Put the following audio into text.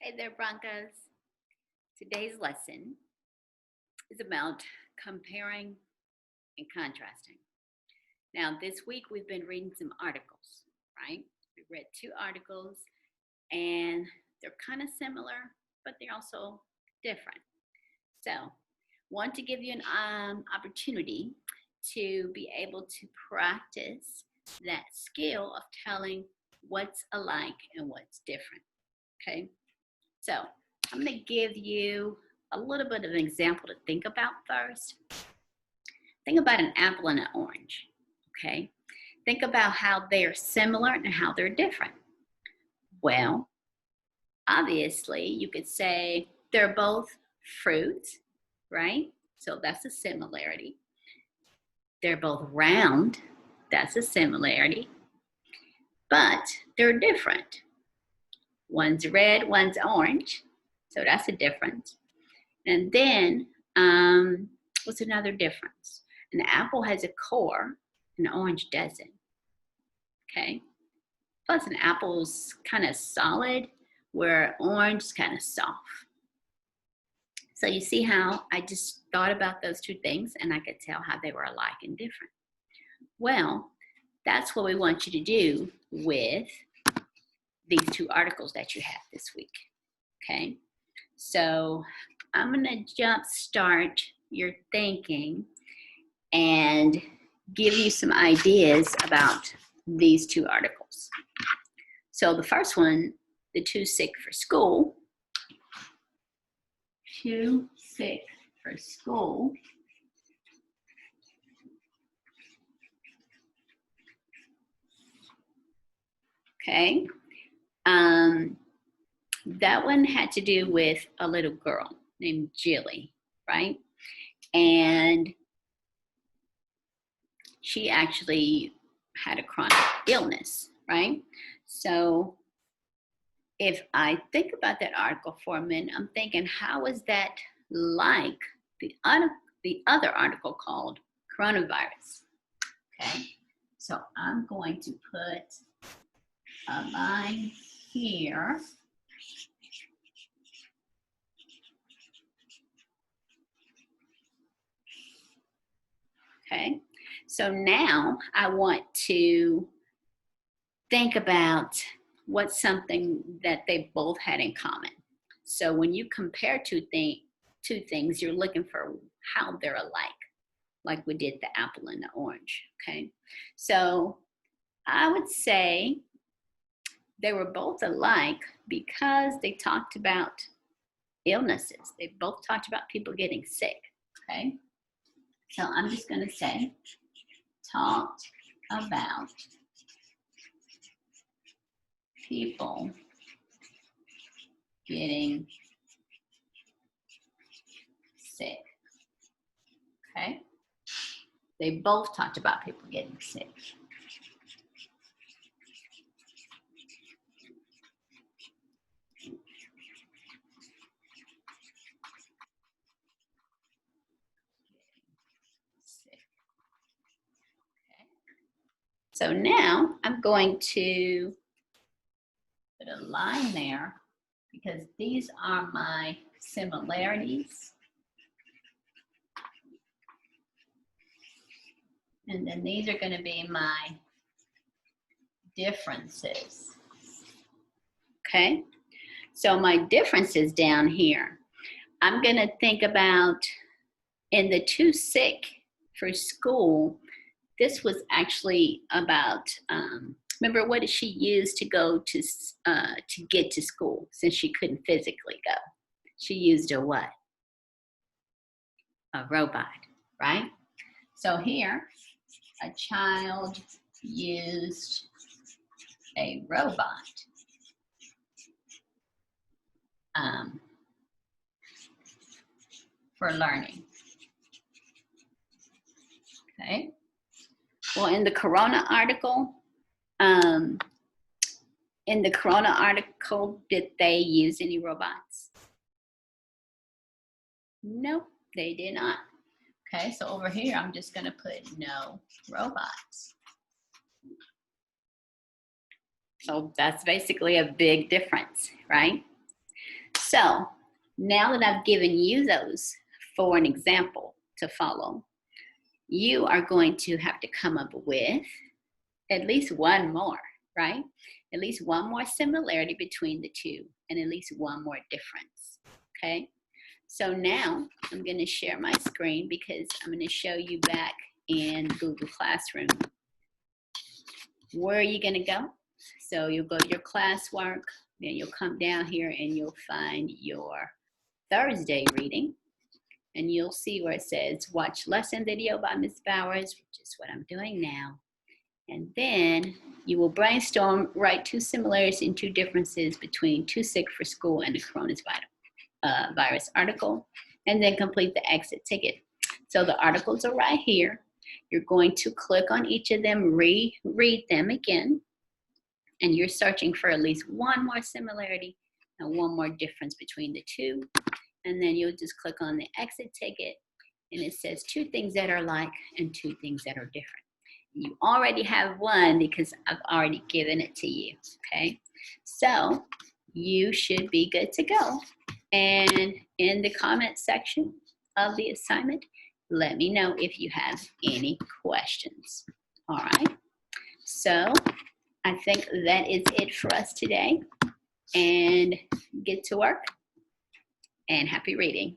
Hey there, Broncos. Today's lesson is about comparing and contrasting. Now, this week we've been reading some articles, right? We read 2 articles and they're kind of similar, but they're also different. So, want to give you an opportunity to be able to practice that skill of telling what's alike and what's different. Okay? So I'm going to give you a little bit of an example to think about first. Think about an apple and an orange, okay? Think about how they're similar and how they're different. Well, obviously, you could say they're both fruits, right? So that's a similarity. They're both round. That's a similarity. But they're different. One's red, one's orange. So that's a difference. And then, what's another difference? An apple has a core, an orange doesn't. Okay? Plus, an apple's kind of solid, where orange is kind of soft. So you see how I just thought about those 2 things and I could tell how they were alike and different. Well, that's what we want you to do with these 2 articles that you have this week. Okay? So I'm going to jump start your thinking and give you some ideas about these 2 articles. So the first one, the too sick for school. Too sick for school. Okay. That one had to do with a little girl named Jilly, right? And she actually had a chronic illness, right? So if I think about that article for a minute, I'm thinking, how is that like the other article called coronavirus? Okay, so I'm going to put a line here. Okay, so now I want to think about what's something that they both had in common. So when you compare two things, you're looking for how they're alike, like we did the apple and the orange, okay? So I would say they were both alike because they talked about illnesses. They both talked about people getting sick, okay? So I'm just going to say, talked about people getting sick, okay? They both talked about people getting sick. So now I'm going to put a line there because these are my similarities. And then these are going to be my differences. Okay? So my differences down here, I'm going to think about in the too sick for school, this was actually about, remember, what did she use to go to get to school since she couldn't physically go? She used a what? A robot, right? So here, a child used a robot for learning. Okay. Well, in the Corona article, did they use any robots? No, they did not. Okay, so over here, I'm just going to put no robots. So that's basically a big difference, right? So now that I've given you those for an example to follow, you are going to have to come up with at least one more, right? At least one more similarity between the two and at least one more difference, okay? So now I'm going to share my screen because I'm going to show you back in Google Classroom. Where are you going to go? So you'll go to your classwork, then you'll come down here and you'll find your Thursday reading. And you'll see where it says watch lesson video by Ms. Bowers, which is what I'm doing now. And then you will brainstorm, write 2 similarities and 2 differences between Too Sick for School and the coronavirus article, and then complete the exit ticket. So the articles are right here. You're going to click on each of them, reread them again, and you're searching for at least one more similarity and one more difference between the two. And then you'll just click on the exit ticket, and it says 2 things that are alike and 2 things that are different. You already have one because I've already given it to you, okay? So you should be good to go. And in the comment section of the assignment, let me know if you have any questions, all right? So I think that is it for us today, and get to work and happy reading.